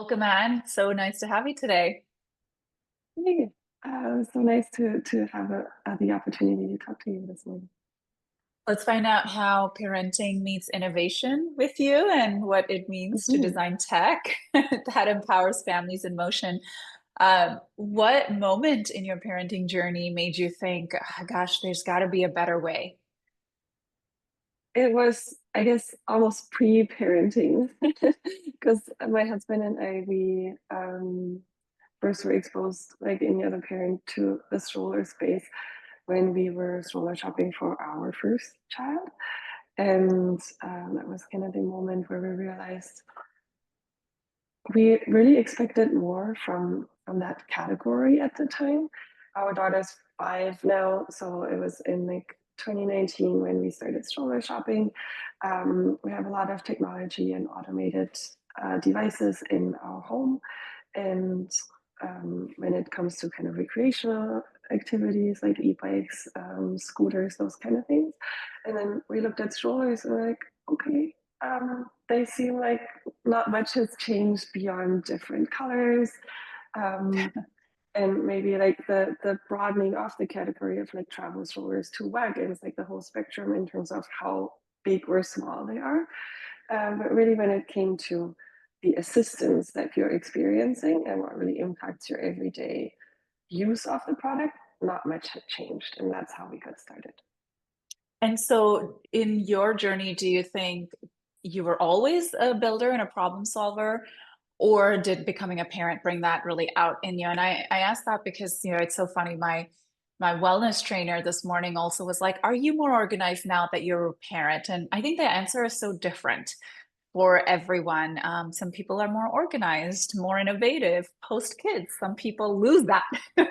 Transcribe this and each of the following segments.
Welcome, Anne. So nice to have you today. Hey, so nice to have the opportunity to talk to you this morning. Let's find out how parenting meets innovation with you and what it means to Mhm. design tech that empowers families in motion. What moment in your parenting journey made you think, "Ah, gosh, there's got to be a better way?" It was, I guess, almost pre-parenting because my husband and I, we first were exposed, like any other parent, to the stroller space when we were stroller shopping for our first child. And that was kind of the moment where we realized we really expected more from that category at the time. Our daughter's 5 now, so it was in, like, 2019 when we started stroller shopping. We have a lot of technology and automated, devices in our home, and, when it comes to kind of recreational activities like e-bikes, scooters, those kind of things, and then we looked at strollers and we're like, "Okay, they seem like not much has changed beyond different colors, um, and maybe like the broadening of the category of like travel strollers to wagons, like the whole spectrum in terms of how big or small they are. But really, when it came to the assistance that you're experiencing and what really impacts your everyday use of the product, not much had changed, and that's how we got started. And so, in your journey, do you think you were always a builder and a problem solver, or did becoming a parent bring that really out in you? And I asked that because, it's so funny. My wellness trainer this morning also was like, "Are you more organized now that you're a parent?" And I think the answer is so different for everyone. Some people are more organized, more innovative post kids. Some people lose that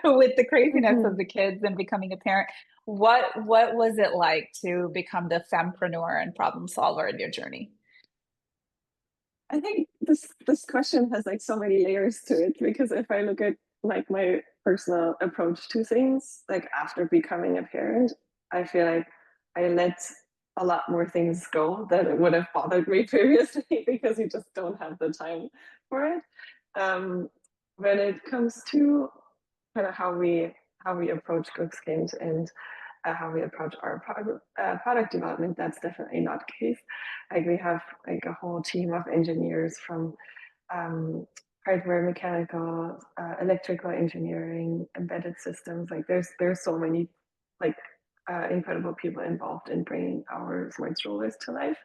with the craziness of Mhm. the kids and becoming a parent. What was it like to become the fempreneur and problem solver in your journey? I think this question has like so many layers to it because if I look at like my personal approach to things, like after becoming a parent, I feel like I let a lot more things go that it would have bothered me previously because you just don't have the time for it. Um, when it comes to kind of how we approach Glüxkind and how we approach our product development, that's definitely not the case. Like we have like a whole team of engineers from um, hardware, mechanical, electrical engineering, embedded systems. Like there's so many like incredible people involved in bringing our smart strollers to life.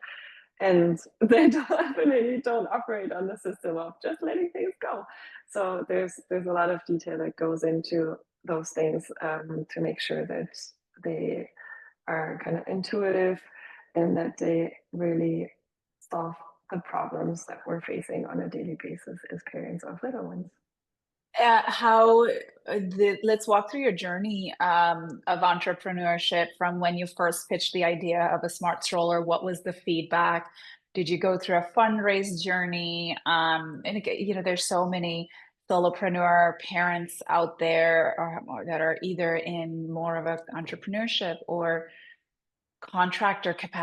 And they definitely don't operate on the system of just letting things go. So there's a lot of detail that goes into those things to make sure that they are kind of intuitive and that they really solve the problems that we're facing on a daily basis as parents of little ones. Let's walk through your journey of entrepreneurship from when you first pitched the idea of a smart stroller. What was the feedback? Did you go through a fundraise journey? And again, there's so many solopreneur parents out there or that are either in more of a entrepreneurship or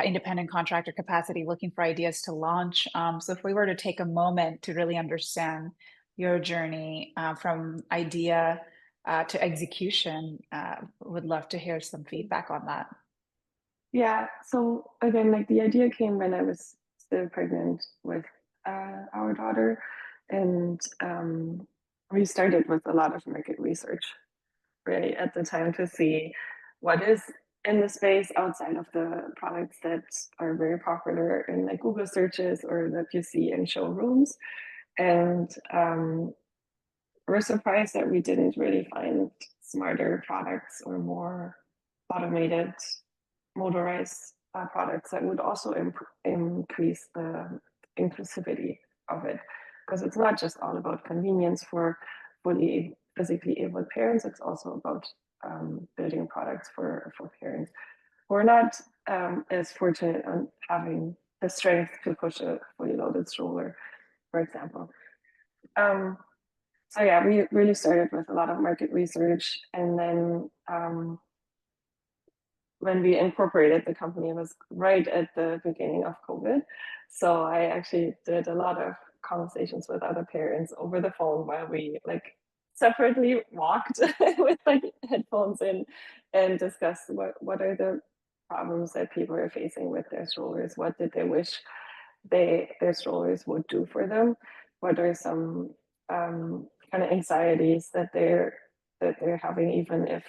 independent contractor capacity, looking for ideas to launch. So if we were to take a moment to really understand your journey from idea to execution, would love to hear some feedback on that. Yeah. So again, like the idea came when I was still pregnant with our daughter, and we started with a lot of market research really at the time to see what is in the space outside of the products that are very popular in like Google searches or that you see in showrooms. And we're surprised that we didn't really find smarter products or more automated, motorized products that would also increase the inclusivity of it. Because it's not just all about convenience for fully physically able parents, it's also about building products for parents who are not as fortunate on having the strength to push a fully loaded stroller, for example. Um, so yeah, we really started with a lot of market research, and then when we incorporated the company, it was right at the beginning of COVID. So I actually did a lot of conversations with other parents over the phone while we like separately walked with like headphones in and discussed what are the problems that people are facing with their strollers. What did they wish their strollers would do for them? What are some kind of anxieties that they're having, even if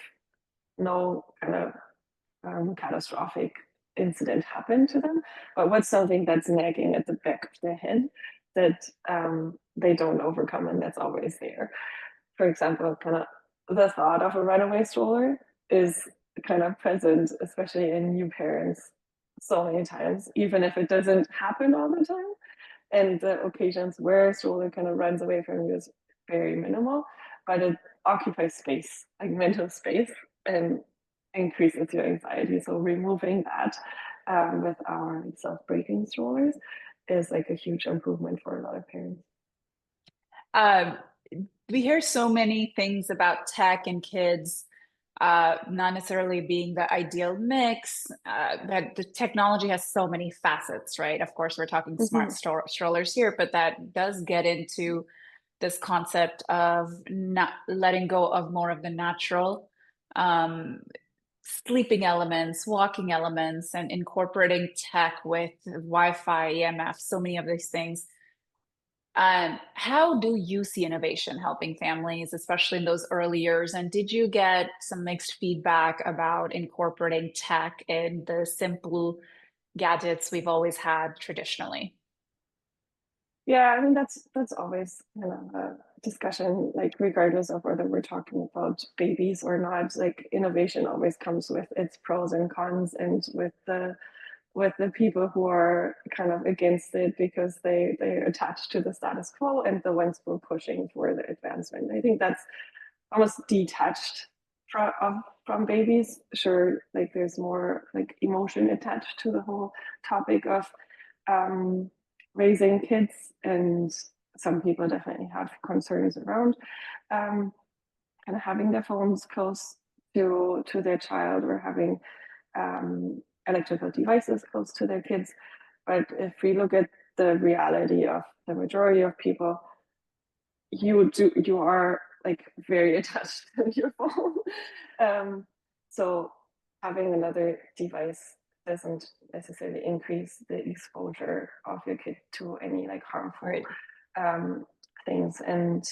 no kind of catastrophic incident happened to them, but what's something that's nagging at the back of their head that they don't overcome and that's always there. For example, kind of the thought of a runaway stroller is kind of present, especially in new parents, so many times, even if it doesn't happen all the time. And the occasions where a stroller kind of runs away from you is very minimal, but it occupies space, like mental space, and increases your anxiety. So removing that with our self-braking strollers is like a huge improvement for a lot of parents. Um, we hear so many things about tech and kids, not necessarily being the ideal mix, that the technology has so many facets, right? Of course, we're talking smart Mhm. strollers here, but that does get into this concept of not letting go of more of the natural um, sleeping elements, walking elements, and incorporating tech with Wi-Fi, EMF, so many of these things. How do you see innovation helping families, especially in those early years? And did you get some mixed feedback about incorporating tech in the simple gadgets we've always had traditionally? Yeah, I mean that's always kind of a discussion, like regardless of whether we're talking about babies or not. Like innovation always comes with its pros and cons, and with the people who are kind of against it because they're attached to the status quo and the ones who are pushing for the advancement. I think that's almost detached from babies. Sure, like there's more like emotion attached to the whole topic of um, raising kids, and some people definitely have concerns around um, kind of having their phones close to their child or having um, electrical devices close to their kids. But if we look at the reality of the majority of people, you are like very attached to your phone. um, so having another device doesn't necessarily increase the exposure of your kid to any like harmful Right. um, things. And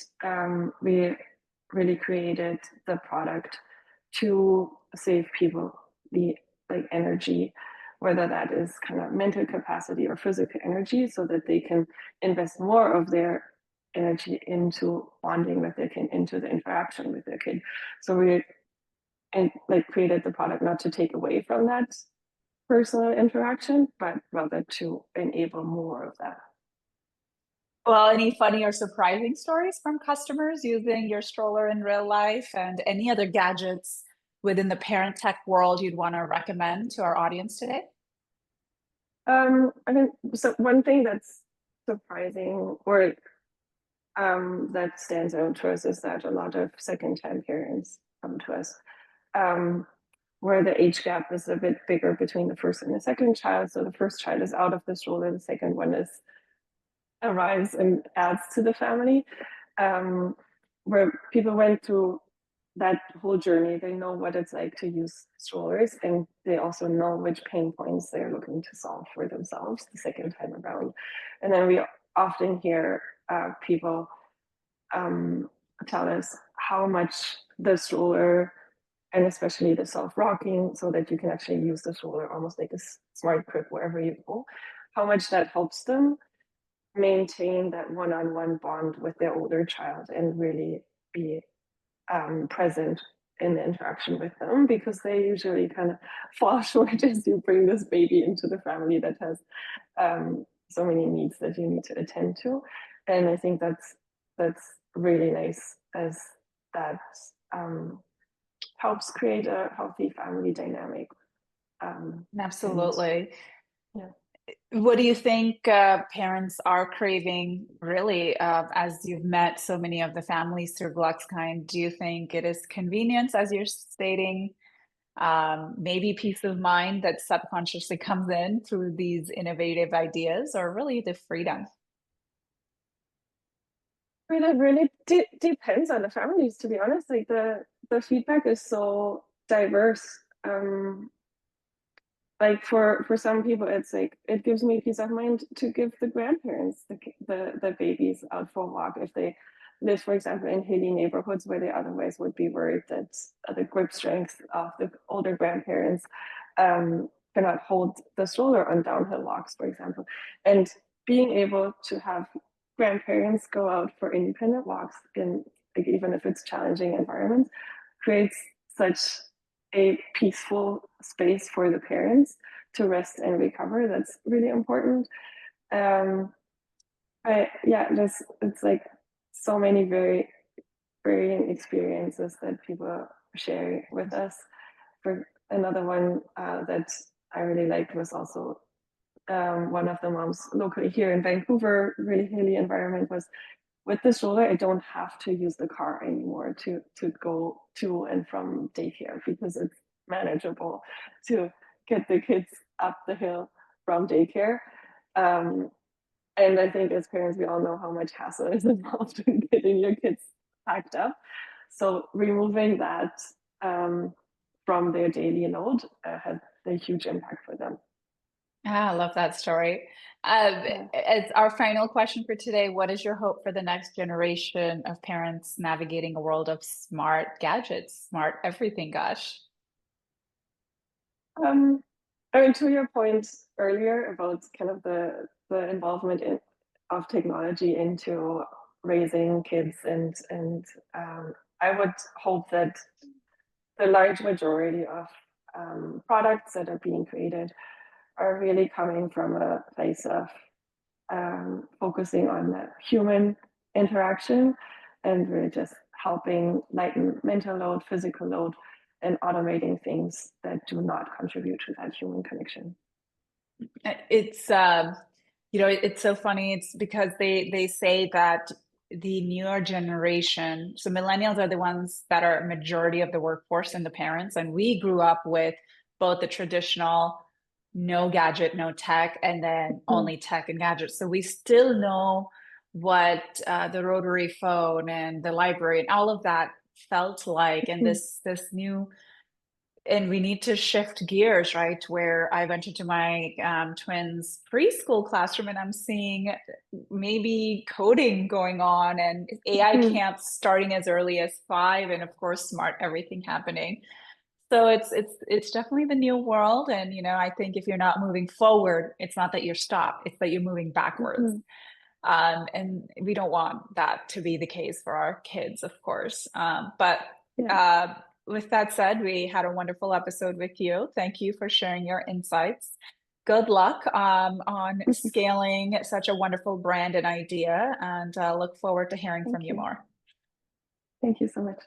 we really created the product to save people the like energy, whether that is kind of mental capacity or physical energy, so that they can invest more of their energy into bonding with their kid, into the interaction with their kid. So we and like created the product not to take away from that personal interaction, but rather to enable more of that. Well, any funny or surprising stories from customers using your stroller in real life and any other gadgets within the parent tech world you'd want to recommend to our audience today? I mean, so one thing that's surprising or that stands out to us is that a lot of second-time parents come to us, um, where the age gap is a bit bigger between the first and the second child. So the first child is out of the stroller, the second one is arrives and adds to the family, um, where people went through that whole journey. They know what it's like to use strollers, and they also know which pain points they're looking to solve for themselves the second time around. And then we often hear people um, tell us how much the stroller and especially the self-rocking, so that you can actually use the stroller almost like a smart crib wherever you go, how much that helps them maintain that one-on-one bond with their older child and really be present in the interaction with them, because they usually kind of fall short as you bring this baby into the family that has so many needs that you need to attend to. And I think that's really nice, as that um, helps create a healthy family dynamic. And Absolutely. yeah. What do you think parents are craving, really, as you've met so many of the families through Glüxkind? Do you think it is convenience, as you're stating, maybe peace of mind that subconsciously comes in through these innovative ideas, or really the freedom? But it really depends on the families, to be honest. Like the feedback is so diverse. Like for some people, it's like it gives me peace of mind to give the grandparents the babies out for a walk if they live, for example, in hilly neighborhoods where they otherwise would be worried that the grip strength of the older grandparents cannot hold the stroller on downhill walks, for example. And being able to have grandparents go out for independent walks in, like, even if it's challenging environments, creates such a peaceful space for the parents to rest and recover. That's really important. Um, yeah, there's it's like so many very varying experiences that people share with us. For another one that I really liked was also one of the moms locally here in Vancouver, really hilly environment, was with the stroller, I don't have to use the car anymore to go to and from daycare because it's manageable to get the kids up the hill from daycare. Um, and I think as parents, we all know how much hassle is involved in getting your kids packed up. So removing that from their daily load had a huge impact for them. Ah, I love that story. Yeah. As our final question for today, what is your hope for the next generation of parents navigating a world of smart gadgets, smart everything, gosh? Um, I mean, to your point earlier about kind of the involvement of technology into raising kids, and I would hope that the large majority of products that are being created are really coming from a place of focusing on the human interaction and really just helping lighten mental load, physical load, and automating things that do not contribute to that human connection. It's it's so funny. It's because they say that the newer generation, so millennials are the ones that are majority of the workforce and the parents, and we grew up with both the traditional no gadget, no tech, and then Mhm. only tech and gadgets. So we still know what the rotary phone and the library and all of that felt like, and Mhm. this new and we need to shift gears, right? Where I went into my twins' preschool classroom and I'm seeing maybe coding going on and AI Mhm. camps starting as early as 5, and of course, smart everything happening. So it's definitely the new world, and I think if you're not moving forward, it's not that you're stopped; it's that you're moving backwards. Mhm. And we don't want that to be the case for our kids, of course. But Yeah. uh, with that said, we had a wonderful episode with you. Thank you for sharing your insights. Good luck on scaling such a wonderful brand and idea, and look forward to hearing from Thank you you. more. Thank you so much.